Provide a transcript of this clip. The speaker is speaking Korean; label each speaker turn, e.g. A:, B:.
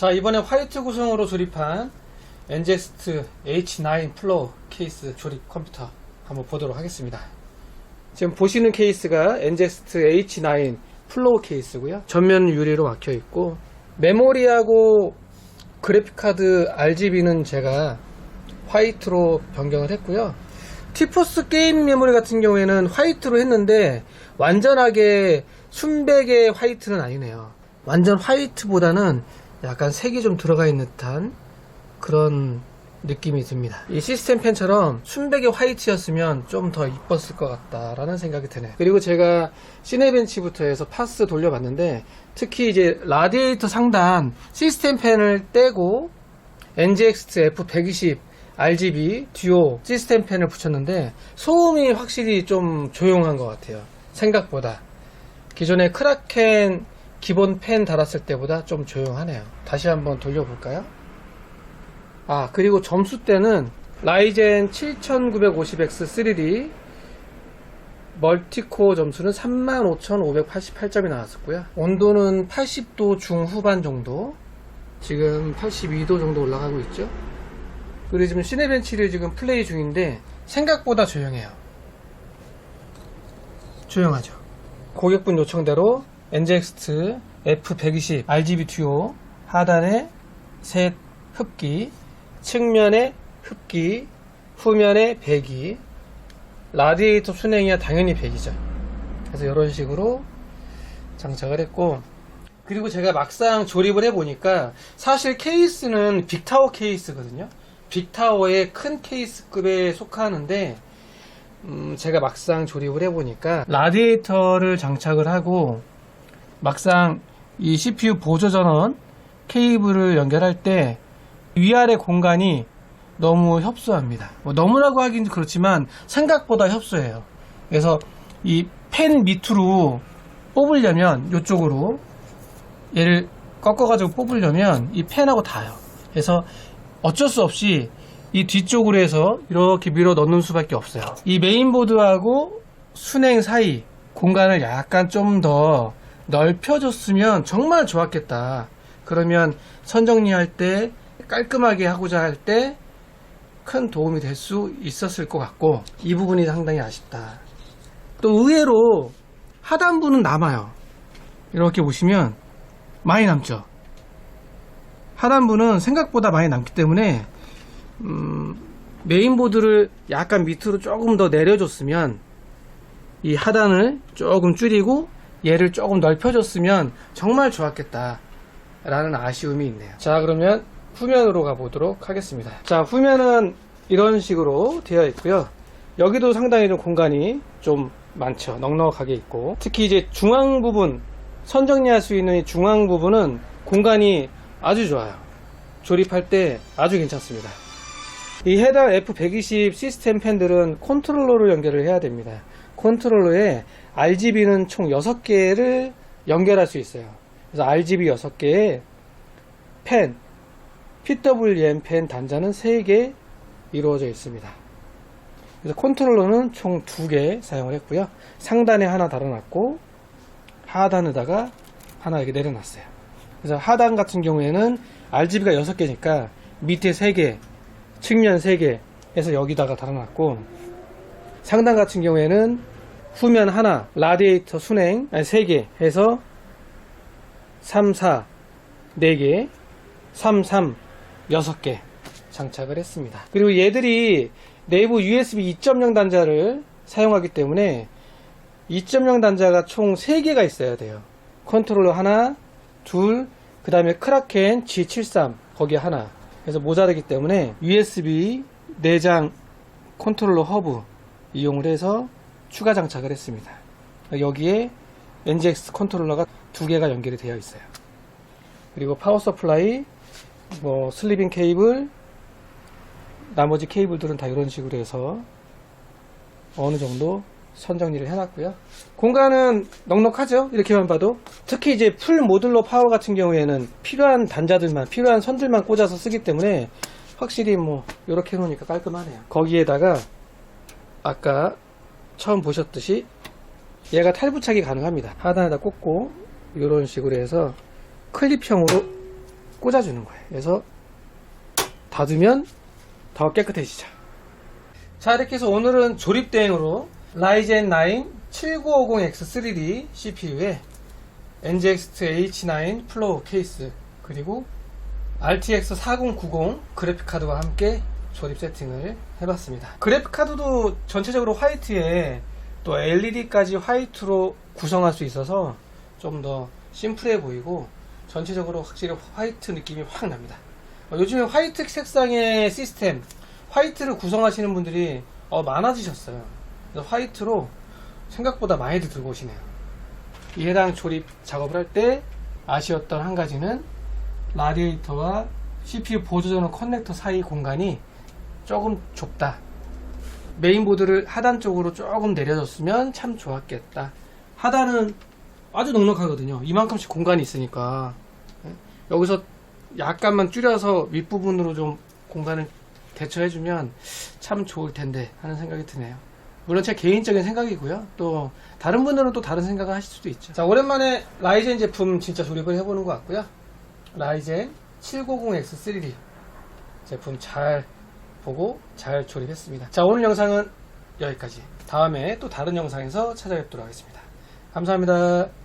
A: 자, 이번에 화이트 구성으로 조립한 NGXT H9 플로우 케이스 조립 컴퓨터 한번 보도록 하겠습니다. 지금 보시는 케이스가 NGXT H9 플로우 케이스고요. 전면 유리로 막혀 있고, 메모리하고 그래픽카드 RGB는 제가 화이트로 변경을 했고요. 티포스 게임 메모리 같은 경우에는 화이트로 했는데 완전하게 순백의 화이트는 아니네요. 완전 화이트보다는 약간 색이 좀 들어가 있는 듯한 그런 느낌이 듭니다. 이 시스템 펜처럼 순백의 화이트였으면 좀 더 이뻤을 것 같다라는 생각이 드네요. 그리고 제가 시네벤치부터 해서 파스 돌려봤는데, 특히 이제 라디에이터 상단 시스템 펜을 떼고 NGXT F120 RGB 듀오 시스템 펜을 붙였는데 소음이 확실히 좀 조용한 것 같아요. 생각보다 기존에 크라켄 기본 펜 달았을 때보다 좀 조용하네요. 다시 한번 돌려볼까요? 그리고 점수대는 라이젠 7950X 3D 멀티코어 점수는 35,588점이 나왔었고요. 온도는 80도 중후반 정도, 지금 82도 정도 올라가고 있죠. 그리고 지금 시네벤치를 지금 플레이 중인데 생각보다 조용해요. 조용하죠. 고객분 요청대로 NGXT F120 RGB 듀오 하단에 셋 흡기, 측면에 흡기, 후면에 배기, 라디에이터 순행이야 당연히 배기죠. 그래서 이런 식으로 장착을 했고, 그리고 제가 막상 조립을 해보니까 사실 케이스는 빅타워 케이스거든요. 빅타워의 큰 케이스급에 속하는데, 제가 막상 조립을 해보니까 라디에이터를 장착을 하고 막상 이 CPU 보조 전원 케이블을 연결할 때 위아래 공간이 너무 협소합니다. 너무라고 하긴 그렇지만 생각보다 협소해요. 그래서 이 펜 밑으로 뽑으려면, 이쪽으로 얘를 꺾어가지고 뽑으려면 이 펜하고 닿아요. 그래서 어쩔 수 없이 이 뒤쪽으로 해서 이렇게 밀어 넣는 수밖에 없어요. 이 메인보드하고 순행 사이 공간을 약간 좀 더 넓혀줬으면 정말 좋았겠다. 그러면 선정리할 때, 깔끔하게 하고자 할 때 큰 도움이 될 수 있었을 것 같고, 이 부분이 상당히 아쉽다. 또 의외로 하단부는 남아요. 이렇게 보시면 많이 남죠. 하단부는 생각보다 많이 남기 때문에 메인보드를 약간 밑으로 조금 더 내려줬으면, 이 하단을 조금 줄이고 얘를 조금 넓혀줬으면 정말 좋았겠다 라는 아쉬움이 있네요. 자, 그러면 후면으로 가보도록 하겠습니다. 자, 후면은 이런 식으로 되어 있고요. 여기도 상당히 좀 공간이 좀 많죠. 넉넉하게 있고, 특히 이제 중앙 부분, 선정리할 수 있는 이 중앙 부분은 공간이 아주 좋아요. 조립할 때 아주 괜찮습니다. 이 해당 F120 시스템 펜들은 컨트롤러로 연결을 해야 됩니다. 컨트롤러에 RGB는 총 6개를 연결할 수 있어요. 그래서 RGB 6개에 펜, PWM 펜 단자는 3개 이루어져 있습니다. 그래서 컨트롤러는 총 2개 사용을 했고요. 상단에 하나 달아놨고 하단에다가 하나 이렇게 내려놨어요. 그래서 하단 같은 경우에는 RGB가 6개니까 밑에 3개, 측면 3개 해서 여기다가 달아놨고, 상단 같은 경우에는 후면 하나, 라디에이터 순행 3개 해서 3, 4, 4개, 3, 3, 6개 장착을 했습니다. 그리고 얘들이 내부 USB 2.0 단자를 사용하기 때문에 2.0 단자가 총 3개가 있어야 돼요. 컨트롤러 하나, 둘, 그 다음에 크라켄 G73 거기에 하나. 그래서 모자르기 때문에 USB 내장 컨트롤러 허브 이용을 해서 추가 장착을 했습니다. 여기에 NGX 컨트롤러가 2개가 연결이 되어 있어요. 그리고 파워 서플라이, 슬리빙 케이블, 나머지 케이블들은 다 이런 식으로 해서 어느 정도 선정리를 해놨고요. 공간은 넉넉하죠. 이렇게만 봐도. 특히 이제 풀 모듈러 파워 같은 경우에는 필요한 단자들만, 필요한 선들만 꽂아서 쓰기 때문에 확실히 이렇게 해놓으니까 깔끔하네요. 거기에다가 아까 처음 보셨듯이 얘가 탈부착이 가능합니다. 하단에다 꽂고 이런 식으로 해서 클립형으로 꽂아주는 거예요. 그래서 닫으면 더 깨끗해지죠. 자, 이렇게 해서 오늘은 조립 대행으로 라이젠 9 7950X3D CPU에 NGX H9 플로우 케이스 그리고 RTX 4090 그래픽카드와 함께 조립 세팅을 해봤습니다. 그래픽카드도 전체적으로 화이트에 또 LED까지 화이트로 구성할 수 있어서 좀 더 심플해 보이고 전체적으로 확실히 화이트 느낌이 확 납니다. 요즘에 화이트 색상의 시스템, 화이트를 구성하시는 분들이 많아지셨어요. 그래서 화이트로 생각보다 많이들 들고 오시네요. 이 해당 조립 작업을 할 때 아쉬웠던 한 가지는 라디에이터와 CPU 보조전원 커넥터 사이 공간이 조금 좁다. 메인보드를 하단 쪽으로 조금 내려줬으면 참 좋았겠다. 하단은 아주 넉넉하거든요. 이만큼씩 공간이 있으니까 여기서 약간만 줄여서 윗부분으로 좀 공간을 대처해주면 참 좋을 텐데 하는 생각이 드네요. 물론 제 개인적인 생각이고요. 또 다른 분들은 또 다른 생각을 하실 수도 있죠. 자, 오랜만에 라이젠 제품 진짜 조립을 해보는 것 같고요. 라이젠 790X3D 제품 잘 보고 잘 조립했습니다. 자, 오늘 영상은 여기까지. 다음에 또 다른 영상에서 찾아뵙도록 하겠습니다. 감사합니다.